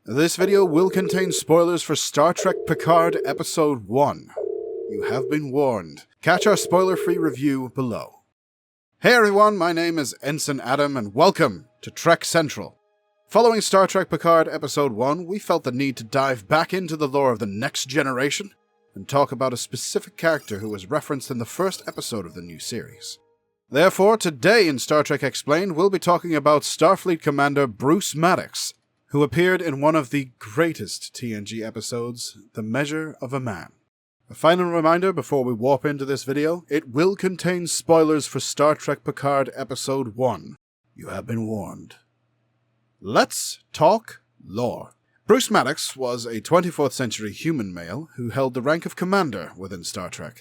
This video will contain spoilers for Star Trek Picard Episode 1. You have been warned. Catch our spoiler-free review below. Hey everyone, my name is Ensign Adam and welcome to Trek Central. Following Star Trek Picard Episode 1, we felt the need to dive back into the lore of the Next Generation and talk about a specific character who was referenced in the first episode of the new series. Therefore, today in Star Trek Explained, we'll be talking about Starfleet Commander Bruce Maddox, who appeared in one of the greatest TNG episodes, The Measure of a Man. A final reminder before we warp into this video, it will contain spoilers for Star Trek Picard Episode 1. You have been warned. Let's talk lore. Bruce Maddox was a 24th century human male who held the rank of commander within Star Trek.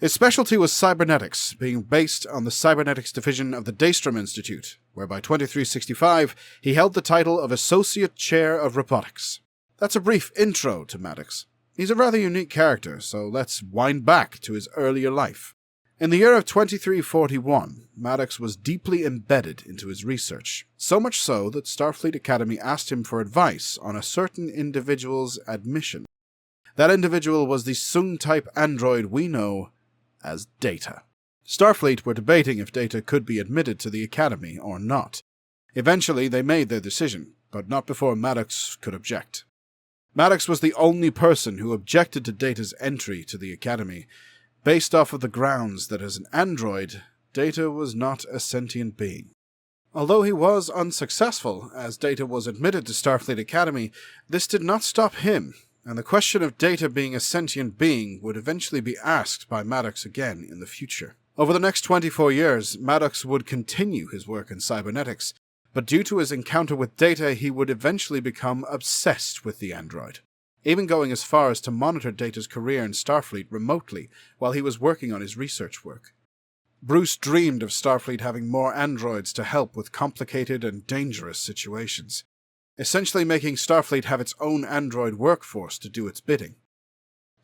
His specialty was cybernetics, being based on the cybernetics division of the Daystrom Institute, where by 2365 he held the title of Associate Chair of Robotics. That's a brief intro to Maddox. He's a rather unique character, so let's wind back to his earlier life. In the year of 2341, Maddox was deeply embedded into his research, so much so that Starfleet Academy asked him for advice on a certain individual's admission. That individual was the Soong-type android we know as Data. Starfleet were debating if Data could be admitted to the Academy or not. Eventually they made their decision, but not before Maddox could object. Maddox was the only person who objected to Data's entry to the Academy, based off of the grounds that as an android, Data was not a sentient being. Although he was unsuccessful, as Data was admitted to Starfleet Academy, this did not stop him, and the question of Data being a sentient being would eventually be asked by Maddox again in the future. Over the next 24 years, Maddox would continue his work in cybernetics, but due to his encounter with Data, he would eventually become obsessed with the android, even going as far as to monitor Data's career in Starfleet remotely while he was working on his research work. Bruce dreamed of Starfleet having more androids to help with complicated and dangerous situations, essentially making Starfleet have its own android workforce to do its bidding.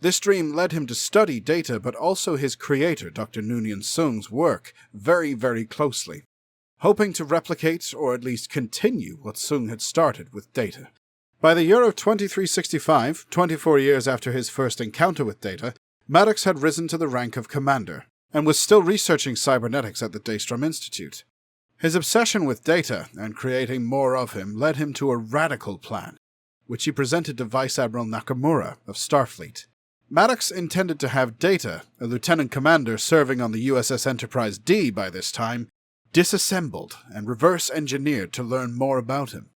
This dream led him to study Data, but also his creator, Dr. Noonien Soong's work, very, very closely, hoping to replicate or at least continue what Soong had started with Data. By the year of 2365, 24 years after his first encounter with Data, Maddox had risen to the rank of commander, and was still researching cybernetics at the Daystrom Institute. His obsession with Data and creating more of him led him to a radical plan, which he presented to Vice Admiral Nakamura of Starfleet. Maddox intended to have Data, a lieutenant commander serving on the USS Enterprise D by this time, disassembled and reverse-engineered to learn more about him.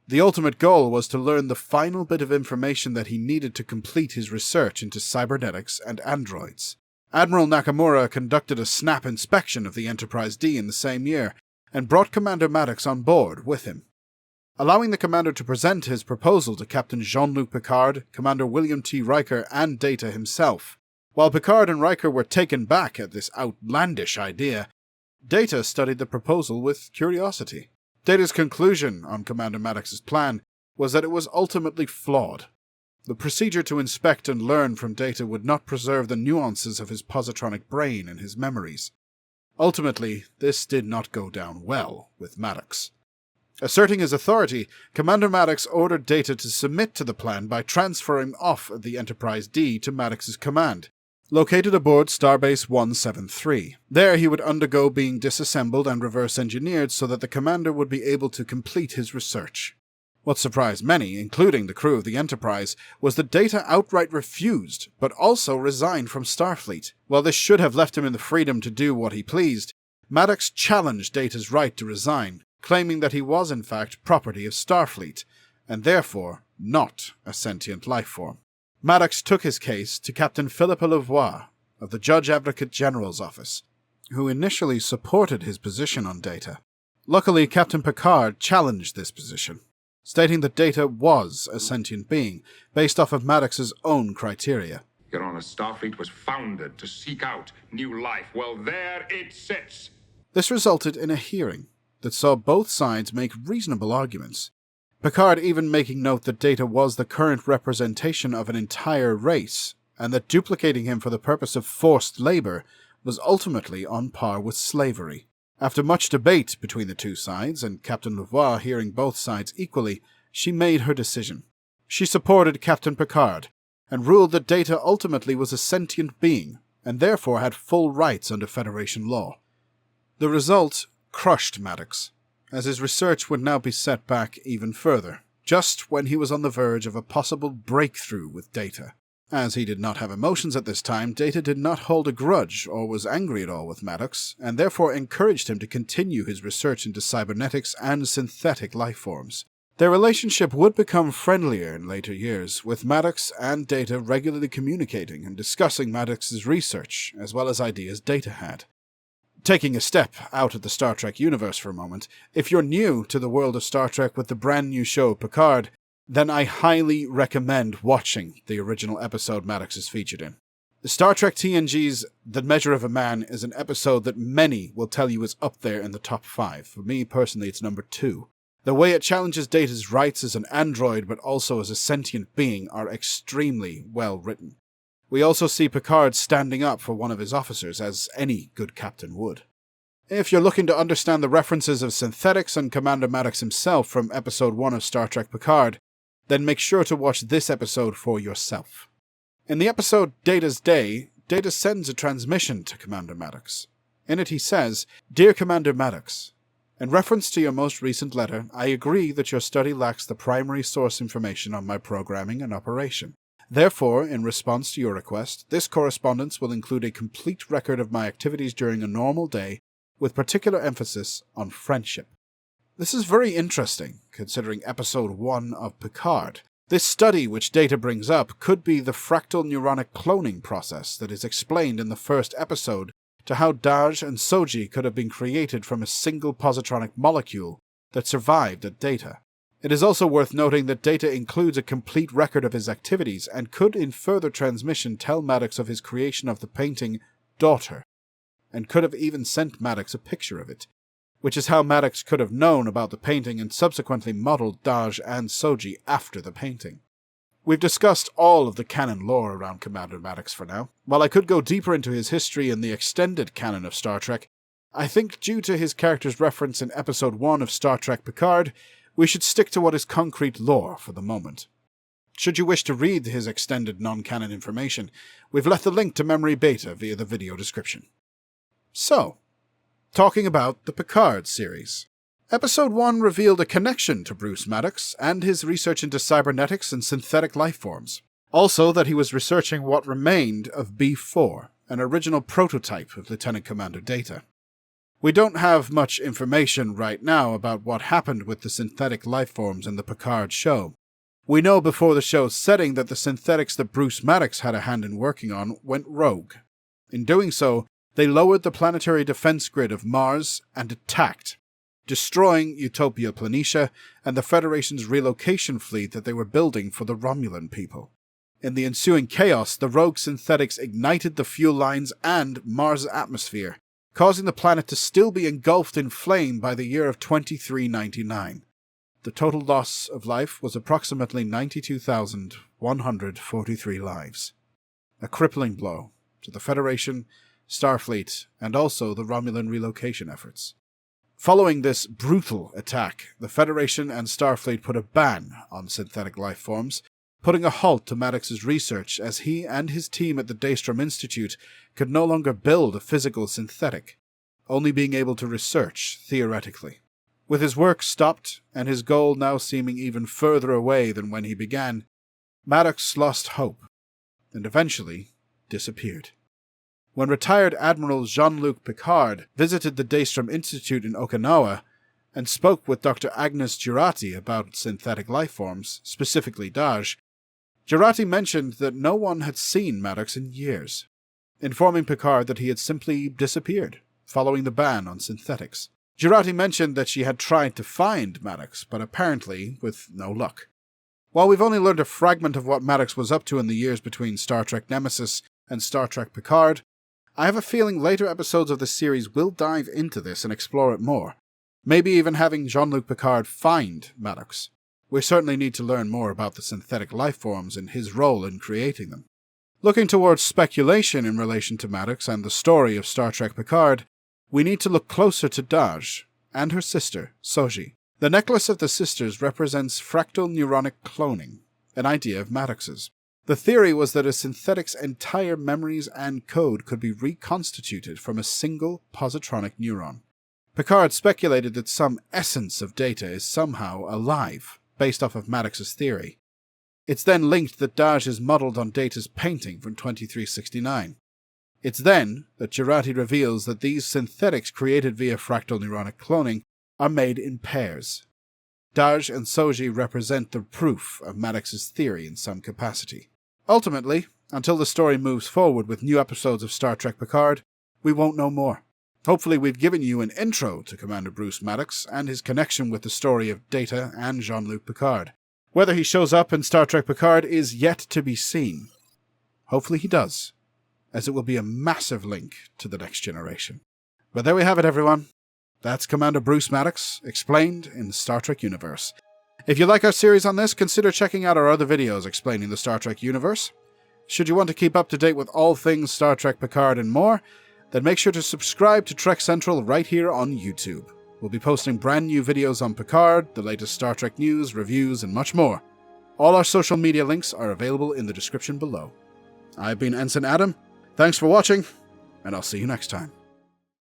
The ultimate goal was to learn the final bit of information that he needed to complete his research into cybernetics and androids. Admiral Nakamura conducted a snap inspection of the Enterprise D in the same year, and brought Commander Maddox on board with him, allowing the commander to present his proposal to Captain Jean-Luc Picard, Commander William T. Riker, and Data himself. While Picard and Riker were taken back at this outlandish idea, Data studied the proposal with curiosity. Data's conclusion on Commander Maddox's plan was that it was ultimately flawed. The procedure to inspect and learn from Data would not preserve the nuances of his positronic brain and his memories. Ultimately, this did not go down well with Maddox. Asserting his authority, Commander Maddox ordered Data to submit to the plan by transferring off the Enterprise D to Maddox's command, located aboard Starbase 173. There he would undergo being disassembled and reverse-engineered so that the commander would be able to complete his research. What surprised many, including the crew of the Enterprise, was that Data outright refused, but also resigned from Starfleet. While this should have left him in the freedom to do what he pleased, Maddox challenged Data's right to resign, claiming that he was in fact property of Starfleet, and therefore not a sentient lifeform. Maddox took his case to Captain Philippa Lavoie of the Judge Advocate General's office, who initially supported his position on Data. Luckily, Captain Picard challenged this position, stating that Data was a sentient being, based off of Maddox's own criteria. Your Honor, Starfleet was founded to seek out new life. Well, there it sits. This resulted in a hearing that saw both sides make reasonable arguments, Picard even making note that Data was the current representation of an entire race, and that duplicating him for the purpose of forced labor was ultimately on par with slavery. After much debate between the two sides, and Captain Lavoie hearing both sides equally, she made her decision. She supported Captain Picard, and ruled that Data ultimately was a sentient being, and therefore had full rights under Federation law. The result crushed Maddox, as his research would now be set back even further, just when he was on the verge of a possible breakthrough with Data. As he did not have emotions at this time, Data did not hold a grudge or was angry at all with Maddox, and therefore encouraged him to continue his research into cybernetics and synthetic lifeforms. Their relationship would become friendlier in later years, with Maddox and Data regularly communicating and discussing Maddox's research, as well as ideas Data had. Taking a step out of the Star Trek universe for a moment, if you're new to the world of Star Trek with the brand new show Picard, then I highly recommend watching the original episode Maddox is featured in. Star Trek TNG's The Measure of a Man is an episode that many will tell you is up there in the top 5. For me personally, it's number 2. The way it challenges Data's rights as an android but also as a sentient being are extremely well written. We also see Picard standing up for one of his officers, as any good captain would. If you're looking to understand the references of synthetics and Commander Maddox himself from Episode 1 of Star Trek Picard, then make sure to watch this episode for yourself. In the episode Data's Day, Data sends a transmission to Commander Maddox. In it he says, "Dear Commander Maddox, in reference to your most recent letter, I agree that your study lacks the primary source information on my programming and operation. Therefore, in response to your request, this correspondence will include a complete record of my activities during a normal day, with particular emphasis on friendship." This is very interesting, considering Episode 1 of Picard. This study which Data brings up could be the fractal neuronic cloning process that is explained in the first episode to how Daj and Soji could have been created from a single positronic molecule that survived at Data. It is also worth noting that Data includes a complete record of his activities and could in further transmission tell Maddox of his creation of the painting Daughter, and could have even sent Maddox a picture of it, which is how Maddox could have known about the painting and subsequently modeled Daj and Soji after the painting. We've discussed all of the canon lore around Commander Maddox for now. While I could go deeper into his history in the extended canon of Star Trek, I think due to his character's reference in Episode 1 of Star Trek Picard, we should stick to what is concrete lore for the moment. Should you wish to read his extended non-canon information, we've left the link to Memory Beta via the video description. So, talking about the Picard series. Episode 1 revealed a connection to Bruce Maddox and his research into cybernetics and synthetic lifeforms. Also that he was researching what remained of B4, an original prototype of Lieutenant Commander Data. We don't have much information right now about what happened with the synthetic lifeforms in the Picard show. We know before the show's setting that the synthetics that Bruce Maddox had a hand in working on went rogue. In doing so, they lowered the planetary defense grid of Mars and attacked, destroying Utopia Planitia and the Federation's relocation fleet that they were building for the Romulan people. In the ensuing chaos, the rogue synthetics ignited the fuel lines and Mars' atmosphere, causing the planet to still be engulfed in flame by the year of 2399. The total loss of life was approximately 92,143 lives. A crippling blow to the Federation, Starfleet, and also the Romulan relocation efforts. Following this brutal attack, the Federation and Starfleet put a ban on synthetic life forms, putting a halt to Maddox's research as he and his team at the Daystrom Institute could no longer build a physical synthetic, only being able to research theoretically. With his work stopped and his goal now seeming even further away than when he began, Maddox lost hope and eventually disappeared. When retired Admiral Jean-Luc Picard visited the Daystrom Institute in Okinawa and spoke with Dr. Agnes Jurati about synthetic lifeforms, specifically Daj, Jurati mentioned that no one had seen Maddox in years, informing Picard that he had simply disappeared, following the ban on synthetics. Jurati mentioned that she had tried to find Maddox, but apparently with no luck. While we've only learned a fragment of what Maddox was up to in the years between Star Trek Nemesis and Star Trek Picard, I have a feeling later episodes of the series will dive into this and explore it more, maybe even having Jean-Luc Picard find Maddox. We certainly need to learn more about the synthetic lifeforms and his role in creating them. Looking towards speculation in relation to Maddox and the story of Star Trek Picard, we need to look closer to Daj and her sister, Soji. The necklace of the sisters represents fractal neuronic cloning, an idea of Maddox's. The theory was that a synthetic's entire memories and code could be reconstituted from a single positronic neuron. Picard speculated that some essence of Data is somehow alive, based off of Maddox's theory. It's then linked that Dahj is modelled on Data's painting from 2369. It's then that Jurati reveals that these synthetics created via fractal neuronic cloning are made in pairs. Dahj and Soji represent the proof of Maddox's theory in some capacity. Ultimately, until the story moves forward with new episodes of Star Trek Picard, we won't know more. Hopefully we've given you an intro to Commander Bruce Maddox and his connection with the story of Data and Jean-Luc Picard. Whether he shows up in Star Trek Picard is yet to be seen. Hopefully he does, as it will be a massive link to the next generation. But there we have it, everyone. That's Commander Bruce Maddox, explained in the Star Trek universe. If you like our series on this, consider checking out our other videos explaining the Star Trek universe. Should you want to keep up to date with all things Star Trek Picard and more, then make sure to subscribe to Trek Central right here on YouTube. We'll be posting brand new videos on Picard, the latest Star Trek news, reviews, and much more. All our social media links are available in the description below. I've been Ensign Adam. Thanks for watching, and I'll see you next time.